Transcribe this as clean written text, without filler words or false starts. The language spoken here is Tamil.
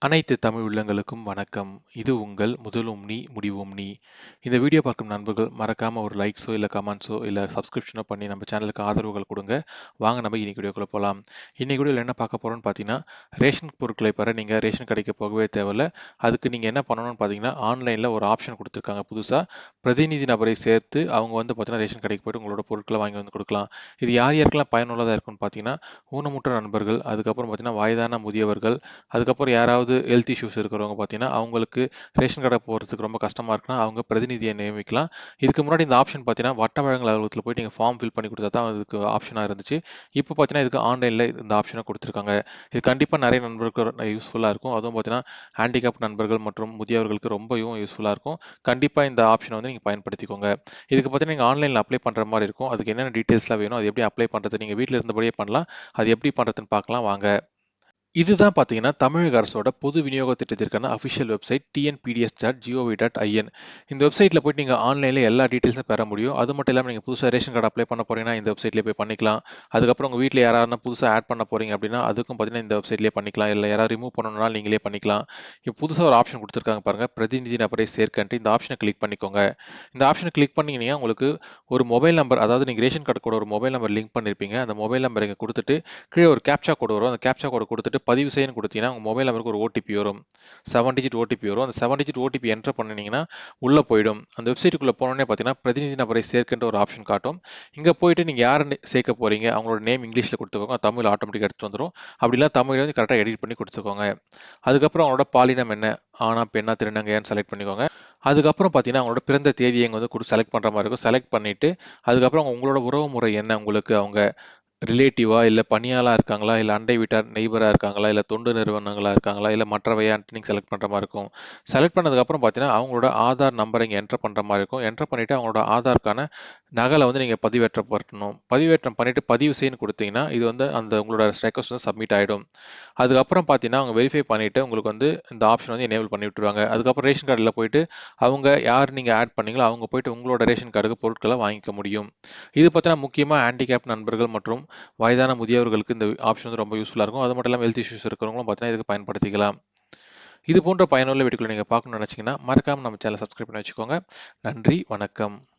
அனைத்து தமிழ் உள்ளங்களுக்கும் வணக்கம். இது உங்கள் முதலும் நீ முடிவும் நீ. இந்த வீடியோ பார்க்கும் நண்பர்கள் மறக்காம ஒரு லைக்ஸோ இல்ல கமெண்ட்ஸோ இல்ல சப்ஸ்கிரிப்ஷனோ பண்ணி நம்ம சேனலுக்கு ஆதரவுகள் கொடுங்க. வாங்க நம்ம இன்னைக்கு வீடியோக்குள்ள போலாம். இன்னைக்கு வீடியோல என்ன பார்க்க போறோம்னு பார்த்தீங்கன்னா, ரேஷன் பொருட்களை பெற நீங்க ரேஷன் கடைக்கு போகவே தேவையில்ல. அதுக்கு நீங்க என்ன பண்ணணும்னு பார்த்தீங்கன்னா, ஆன்லைன்ல ஒரு ஆப்ஷன் கொடுத்துருக்காங்க புதுசா. பிரதிநிதி நபரை சேர்த்து அவங்க பார்த்தீங்கன்னா ரேஷன் கடைக்கு போயிட்டு உங்களோட பொருட்களை வாங்கி வந்து கொடுக்கலாம். இது யார் யாருக்கெல்லாம் பயனுள்ளதா இருக்கும்னு பார்த்தீங்கன்னா, ஊனமுற்ற நண்பர்கள், அதுக்கப்புறம் பார்த்தீங்கன்னா வயதான முதியவர்கள், அதுக்கப்புறம் யாராவது ஹெல்த் இஷ்யூஸ் இருக்கிறவங்க பார்த்தீங்கன்னா, அவங்களுக்கு ரேஷன் கடை போறதுக்கு ரொம்ப கஷ்டமா இருக்குன்னா, அவங்க பிரதிநிதியை நியமிக்கலாம். இதுக்கு முன்னாடி இந்த ஆப்ஷன் பார்த்தீங்கன்னா, வட்ட வழங்கல் அலுவலகத்தில போயிட்டு நீங்க ஃபார்ம் ஃபில் பண்ணி குடுத்தா தான் அதுக்கு ஆப்ஷனா இருந்துச்சு. இப்போ பார்த்தீங்கன்னா, இதுக்கு ஆன்லைன்ல இந்த ஆப்ஷன குடுத்துருக்காங்க. இது கண்டிப்பா நெறைய நண்பர்களுக்கு யூஸ்ஃபுல்லா இருக்கும். அதுவும் பார்த்தீங்கன்னா, ஹேண்டிகேப்ட் நண்பர்கள் மற்றும் முதியவர்களுக்கு ரொம்பவும் யூஸ்ஃபுல்லா இருக்கும். கண்டிப்பா இந்த ஆப்ஷன நீங்க பயன்படுத்திக்கோங்க. இதுக்கு பார்த்தீங்கன்னா, நீங்க ஆன்லைன்ல அப்ளை பண்ற மாரி இருக்கும். அதுக்கு என்னென்ன டீட்டெயில்ஸ்லாம் வேணும், அது எப்படி அப்ளை பண்றது, நீங்க வீட்ல இருந்தபடியே பண்ணலாம். அது எப்படி பண்றதுன்னு பார்க்கலாம் வாங்க. இதுதான் பார்த்தீங்கன்னா, தமிழக அரசோட பொது விநியோக திட்டத்திற்கான அஃபிஷியல் வெப்சைட் tnpds.gov.in. இந்த வெப்சைட்ல போயிட்டு நீங்க ஆன்லைன்ல எல்லா டீட்டெயில்ஸும் பெற முடியும். அது மட்டும் இல்லாம நீங்க புதுசா ரேஷன் கார்டு அப்ளை பண்ண போறீங்கன்னா, இந்த வெப்சைட்லயே போய் பண்ணிக்கலாம். அதுக்கப்புறம் உங்க வீட்ல யாராவது புதுசா ஆட் பண்ண போறீங்க அப்படின்னா, அதுக்கும் பார்த்தீங்கன்னா இந்த வெப்சைட்லயே பண்ணிக்கலாம். இல்ல யாராவது ரிமூவ் பண்ணணும்னாலும் நீங்களே பண்ணிக்கலாம். இப்போ புதுசா ஒரு ஆப்ஷன் குடுத்துருக்காங்க பாருங்க. பிரதிநிதி நபரை சேர்க்கன்ட்டு இந்த ஆப்ஷன கிளிக் பண்ணிக்கோங்க. இந்த ஆப்ஷன கிளிக் பண்ணீங்கன்னா, உங்களுக்கு ஒரு மொபைல் நம்பர், அதாவது நீங்க ரேஷன் கார்டு கூட ஒரு மொபைல் நம்பர் லிங்க் பண்ணியிருப்பீங்க. அந்த மொபைல் நம்பர இங்க குடுத்துட்டு, கீழ ஒரு கேப்ச்சா கோடு வரும். அந்த கேப்ச்சா கோட குடுத்துட்டு பதிவு செய்யன்னு குடுத்தீங்கன்னா, உங்க மொபைல் நம்பருக்கு ஒரு ஓடிபி வரும். 7 டிஜிட் ஓடிபி வரும். அந்த 7 டிஜிட் ஓடிபி என்டர் பண்ணுனீங்கன்னா, உள்ள போயிடும். அந்த வெப்சைட்டுக்குள்ள போனோனே பார்த்தீங்கன்னா, பிரதிநிதி நபரை சேர்க்கின்ற ஒரு ஆப்ஷன் காட்டும். இங்க போயிட்டு நீங்க யார சேர்க்க போறீங்க, அவங்களோட நேம் இங்கிலீஷ்ல குடுத்துக்கோங்க. தமிழ் ஆட்டோமேட்டிக்கா எடுத்துட்டு வந்துரும். அப்படி இல்ல தமிழ்ல கரெக்ட்டா எடிட் பண்ணி குடுத்துக்கோங்க. அதுக்கப்புறம் அவங்களோட பாலினம் என்ன? ஆணா, பெண்ணா, திருநங்கையான்னு செலக்ட் பண்ணிக்கோங்க. அதுக்கப்புறம் பார்த்தீங்கன்னா, அவங்களோட பிறந்த தேதிய இங்க செலக்ட் பண்ற மாரி இருக்கும். செலக்ட் பண்ணிட்டு, அதுக்கப்புறம் உங்களோட உறவு முறை என்ன? உங்களுக்கு அவங்க ரிலேட்டிவா, இல்ல பணியாளா இருக்காங்களா, இல்ல அண்டை வீட்டார் நெய்பரா இருக்காங்களா, இல்ல தொண்டு நிறுவனங்களா இருக்காங்களா, இல்ல மற்றவையான்ட்டு நீங்க செலக்ட் பண்ற மாரி இருக்கும். செலக்ட் பண்ணதுக்கப்புறம் பார்த்தீங்கன்னா, அவங்களோட ஆதார் நம்பர இங்க என்டர் பண்ற மாரி இருக்கும். என்டர் பண்ணிட்டு அவங்களோட ஆதார்க்கான நகல நீங்க பதிவேற்றப்படுத்தணும். பதிவேற்றம் பண்ணிட்டு பதிவு செய்ன்னு குடுத்தீங்கன்னா, இது அந்த உங்களோட ரெக்வெஸ்ட் சப்மிட் ஆயிடும். அதுக்கப்புறம் பார்த்தீங்கன்னா, அவங்க வெரிஃபை பண்ணிட்டு உங்களுக்கு இந்த ஆப்ஷன் எனேபிள் பண்ணி விட்டுருவாங்க. அதுக்கப்புறம் ரேஷன் கார்டுல போயிட்டு, அவங்க யார் நீங்க ஆட் பண்ணீங்களோ, அவங்க போயிட்டு உங்களோட ரேஷன் கார்டுக்கு பொருட்கள வாங்கிக்க முடியும். இது பார்த்தீங்கன்னா, முக்கியமா ஹேண்டிகேப்ட் நண்பர்கள் மற்றும் வயதான முதியவர்களுக்கு இந்த ஆப்ஷன் ரொம்ப யூஸ்ஃபுல்லா இருக்கும். அது மட்டும் இல்லாம ஹெல்த் இஷ்யூஸ் இருக்கிறவங்களும் பார்த்தீங்கன்னா, இதுக்கு பயன்படுத்திக்கலாம். இது போன்ற பயனுள்ள வீடியோக்கள நீங்க பார்க்கணும்னு நினைச்சீங்கன்னா, மறக்காம நம்ம சேனல சப்ஸ்கிரைப் பண்ணி வச்சுக்கோங்க. நன்றி, வணக்கம்.